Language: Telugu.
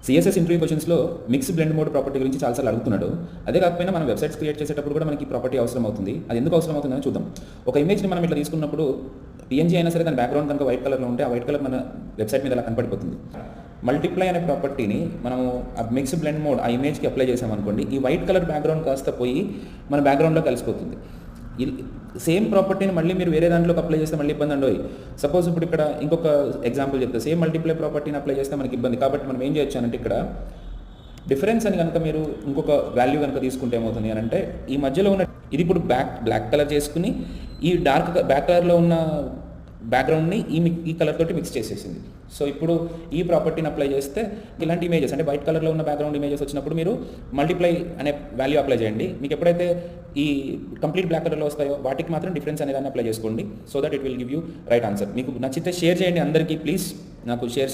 సిఎస్ఎస్ ఇంటర్వ్యూ క్వశ్చన్స్లో మిక్స్ బ్లెండ్ మోడ్ ప్రాపర్టీ గురించి చాలాసార్లు అడుగుతున్నాడు. అదే కాకపోయినా మనం వెబ్సైట్స్ క్రియేట్ చేసేటప్పుడు కూడా మనకి ప్రాపర్టీ అవసరం అవుతుంది. అది ఎందుకు అవసరం అవుతుందని చూద్దాం. ఒక ఇమేజ్ని మనం ఇట్లా తీసుకున్నప్పుడు పిఎన్జీ అయినా సరే దాని బ్యాక్గ్రౌండ్ కనుక వైట్ కలర్లో ఉంటే ఆ వైట్ కలర్ మన వెబ్సైట్ మీద అలా కనపడిపోతుంది. మల్టిప్లై అనే ప్రాపర్టీని మనము ఆ మిక్స్ బ్లెండ్ మోడ్ ఆ ఇమేజ్కి అప్లై చేసామనుకోండి, ఈ వైట్ కలర్ బ్యాక్గ్రౌండ్ కాస్త పోయి మన బ్యాక్గ్రౌండ్లో కలిసిపోతుంది. సేమ్ ప్రాపర్టీని మళ్ళీ మీరు వేరే దాంట్లోకి అప్లై చేస్తే మళ్ళీ ఇబ్బంది అండి. సపోజ్ ఇప్పుడు ఇక్కడ ఇంకొక ఎగ్జాంపుల్ చెప్తే, సేమ్ మల్టిప్లై ప్రాపర్టీని అప్లై చేస్తే మనకి ఇబ్బంది. కాబట్టి మనం ఏం చేయొచ్చు అంటే ఇక్కడ డిఫరెన్స్ అని కనుక మీరు ఇంకొక వాల్యూ కనుక తీసుకుంటే ఏమవుతుంది అని అంటే, ఈ మధ్యలో ఉన్న ఇది ఇప్పుడు బ్లాక్ కలర్ చేసుకుని ఈ డార్క్ బ్యాక్ కలర్లో ఉన్న బ్యాక్గ్రౌండ్ని ఈ కలర్ తోటి మిక్స్ చేసేసింది. సో ఇప్పుడు ఈ ప్రాపర్టీని అప్లై చేస్తే ఇలాంటి ఇమేజెస్ అంటే వైట్ కలర్లో ఉన్న బ్యాక్గ్రౌండ్ ఇమేజెస్ వచ్చినప్పుడు మీరు మల్టిప్లై అనే వాల్యూ అప్లై చేయండి. మీకు ఎప్పుడైతే ఈ కంప్లీట్ బ్లాక్ కలర్లో వస్తాయో వాటికి మాత్రం డిఫరెన్స్ అనేదాన్ని అప్లై చేసుకోండి. So that it will give you right answer. మీకు నచ్చితే షేర్ చేయండి అందరికీ ప్లీజ్. నాకు షేర్